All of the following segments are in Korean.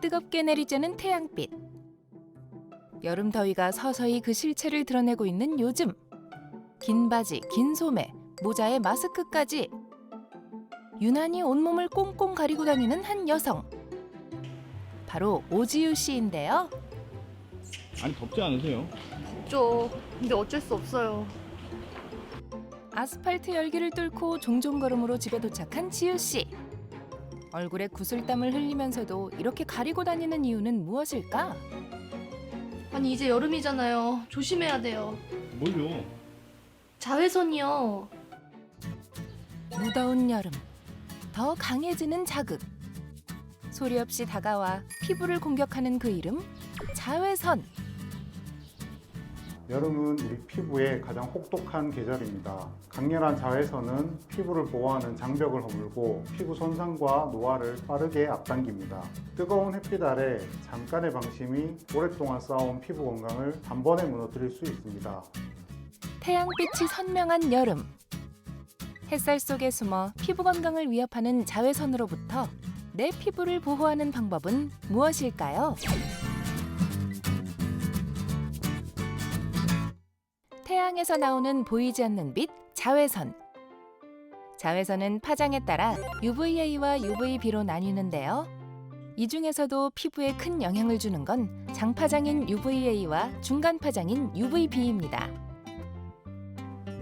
뜨겁게 내리쬐는 태양빛. 여름 더위가 서서히 그 실체를 드러내고 있는 요즘. 긴 바지, 긴 소매, 모자에 마스크까지. 유난히 온몸을 꽁꽁 가리고 다니는 한 여성. 바로 오지유 씨인데요. 아니 덥지 않으세요? 덥죠. 근데 어쩔 수 없어요. 아스팔트 열기를 뚫고 종종 걸음으로 집에 도착한 지유 씨. 얼굴에 구슬땀을 흘리면서도 이렇게 가리고 다니는 이유는 무엇일까? 아니 이제 여름이잖아요. 조심해야 돼요. 뭘요? 자외선이요. 무더운 여름. 더 강해지는 자극. 소리 없이 다가와 피부를 공격하는 그 이름 자외선. 여름은 우리 피부에 가장 혹독한 계절입니다. 강렬한 자외선은 피부를 보호하는 장벽을 허물고 피부 손상과 노화를 빠르게 앞당깁니다. 뜨거운 햇빛 아래 잠깐의 방심이 오랫동안 쌓아온 피부 건강을 단번에 무너뜨릴 수 있습니다. 태양빛이 선명한 여름. 햇살 속에 숨어 피부 건강을 위협하는 자외선으로부터 내 피부를 보호하는 방법은 무엇일까요? 태양에서 나오는 보이지 않는 빛, 자외선. 자외선은 파장에 따라 UVA와 UVB로 나뉘는데요. 이 중에서도 피부에 큰 영향을 주는 건 장파장인 UVA와 중간파장인 UVB입니다.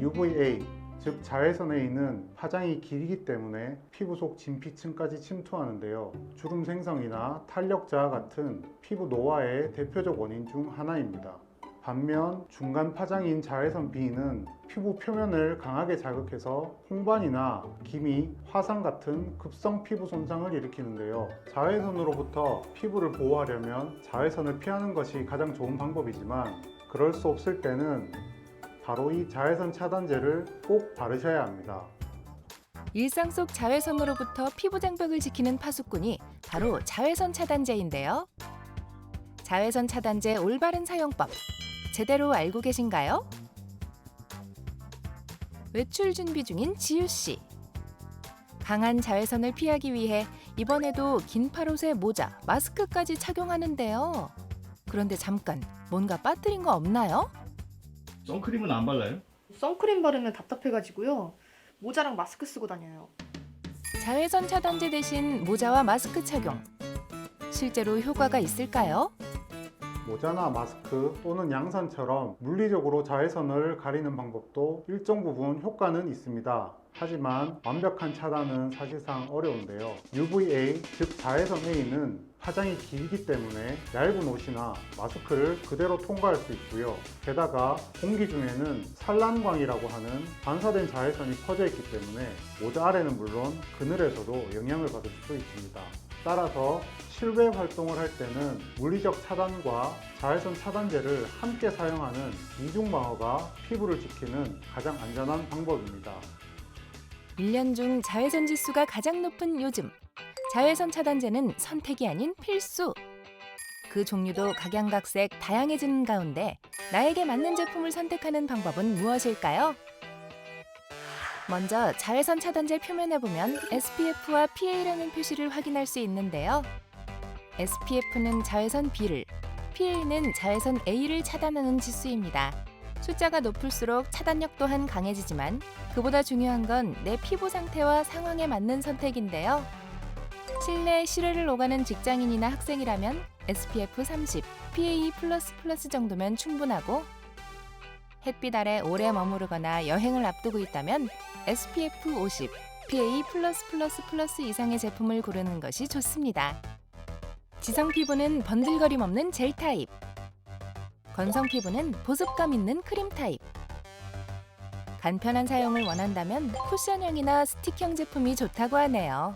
UVA, 즉 자외선 A는 파장이 길기 때문에 피부 속 진피층까지 침투하는데요. 주름 생성이나 탄력 저하 같은 피부 노화의 대표적 원인 중 하나입니다. 반면 중간 파장인 자외선 B는 피부 표면을 강하게 자극해서 홍반이나 기미, 화상 같은 급성 피부 손상을 일으키는데요. 자외선으로부터 피부를 보호하려면 자외선을 피하는 것이 가장 좋은 방법이지만 그럴 수 없을 때는 바로 이 자외선 차단제를 꼭 바르셔야 합니다. 일상 속 자외선으로부터 피부 장벽을 지키는 파수꾼이 바로 자외선 차단제인데요. 자외선 차단제 올바른 사용법. 제대로 알고 계신가요? 외출 준비 중인 지유 씨. 강한 자외선을 피하기 위해 이번에도 긴 팔옷에 모자, 마스크까지 착용하는데요. 그런데 잠깐, 뭔가 빠뜨린 거 없나요? 선크림은 안 발라요? 선크림 바르면 답답해가지고요. 모자랑 마스크 쓰고 다녀요. 자외선 차단제 대신 모자와 마스크 착용. 실제로 효과가 있을까요? 모자나 마스크 또는 양산처럼 물리적으로 자외선을 가리는 방법도 일정 부분 효과는 있습니다. 하지만 완벽한 차단은 사실상 어려운데요. UVA, 즉 자외선 A는 파장이 길기 때문에 얇은 옷이나 마스크를 그대로 통과할 수 있고요. 게다가 공기 중에는 산란광이라고 하는 반사된 자외선이 퍼져 있기 때문에 모자 아래는 물론 그늘에서도 영향을 받을 수 있습니다. 따라서 실외 활동을 할 때는 물리적 차단과 자외선 차단제를 함께 사용하는 이중 방어가 피부를 지키는 가장 안전한 방법입니다. 1년 중 자외선 지수가 가장 높은 요즘. 자외선 차단제는 선택이 아닌 필수. 그 종류도 각양각색 다양해지는 가운데 나에게 맞는 제품을 선택하는 방법은 무엇일까요? 먼저 자외선 차단제 표면에 보면 SPF와 PA라는 표시를 확인할 수 있는데요. SPF는 자외선 B를, PA는 자외선 A를 차단하는 지수입니다. 숫자가 높을수록 차단력 또한 강해지지만 그보다 중요한 건 내 피부 상태와 상황에 맞는 선택인데요. 실내 실외를 오가는 직장인이나 학생이라면 SPF 30, PA++ 정도면 충분하고 햇빛 아래 오래 머무르거나 여행을 앞두고 있다면 SPF 50, PA+++ 이상의 제품을 고르는 것이 좋습니다. 지성 피부는 번들거림 없는 젤 타입, 건성 피부는 보습감 있는 크림 타입. 간편한 사용을 원한다면 쿠션형이나 스틱형 제품이 좋다고 하네요.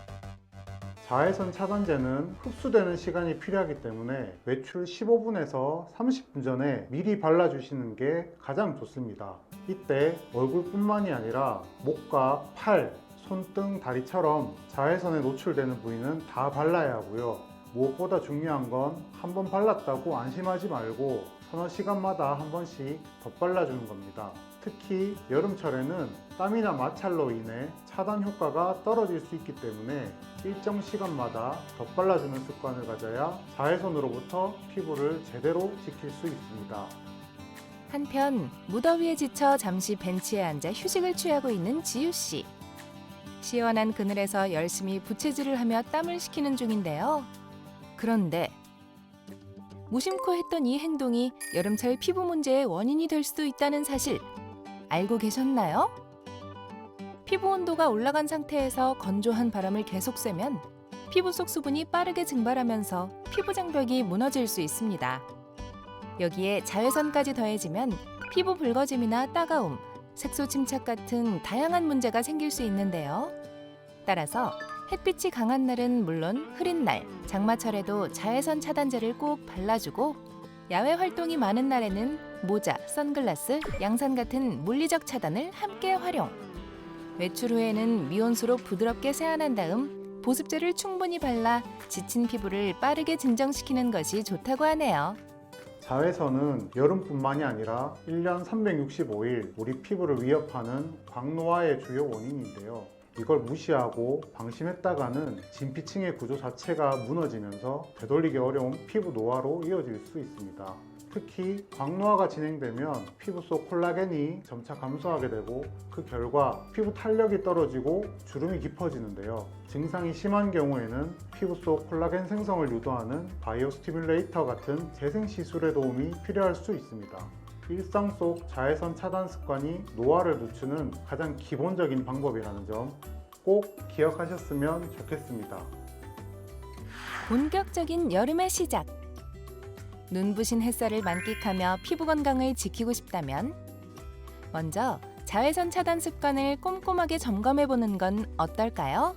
자외선 차단제는 흡수되는 시간이 필요하기 때문에 외출 15분에서 30분 전에 미리 발라주시는 게 가장 좋습니다. 이때 얼굴뿐만이 아니라 목과 팔, 손등, 다리처럼 자외선에 노출되는 부위는 다 발라야 하고요. 무엇보다 중요한 건 한 번 발랐다고 안심하지 말고 서너 시간마다 한 번씩 덧발라주는 겁니다. 특히 여름철에는 땀이나 마찰로 인해 차단 효과가 떨어질 수 있기 때문에 일정 시간마다 덧발라주는 습관을 가져야 자외선으로부터 피부를 제대로 지킬 수 있습니다. 한편 무더위에 지쳐 잠시 벤치에 앉아 휴식을 취하고 있는 지유 씨. 시원한 그늘에서 열심히 부채질을 하며 땀을 식히는 중인데요. 그런데 무심코 했던 이 행동이 여름철 피부 문제의 원인이 될 수도 있다는 사실 알고 계셨나요? 피부 온도가 올라간 상태에서 건조한 바람을 계속 쐬면 피부 속 수분이 빠르게 증발하면서 피부 장벽이 무너질 수 있습니다. 여기에 자외선까지 더해지면 피부 붉어짐이나 따가움, 색소 침착 같은 다양한 문제가 생길 수 있는데요. 따라서 햇빛이 강한 날은 물론 흐린 날, 장마철에도 자외선 차단제를 꼭 발라주고 야외 활동이 많은 날에는 모자, 선글라스, 양산 같은 물리적 차단을 함께 활용. 외출 후에는 미온수로 부드럽게 세안한 다음 보습제를 충분히 발라 지친 피부를 빠르게 진정시키는 것이 좋다고 하네요. 자외선은 여름뿐만이 아니라 1년 365일 우리 피부를 위협하는 광노화의 주요 원인인데요. 이걸 무시하고 방심했다가는 진피층의 구조 자체가 무너지면서 되돌리기 어려운 피부 노화로 이어질 수 있습니다. 특히 광노화가 진행되면 피부 속 콜라겐이 점차 감소하게 되고 그 결과 피부 탄력이 떨어지고 주름이 깊어지는데요. 증상이 심한 경우에는 피부 속 콜라겐 생성을 유도하는 바이오 스티뮬레이터 같은 재생 시술의 도움이 필요할 수 있습니다. 일상 속 자외선 차단 습관이 노화를 늦추는 가장 기본적인 방법이라는 점 꼭 기억하셨으면 좋겠습니다. 본격적인 여름의 시작. 눈부신 햇살을 만끽하며 피부 건강을 지키고 싶다면 먼저 자외선 차단 습관을 꼼꼼하게 점검해 보는 건 어떨까요?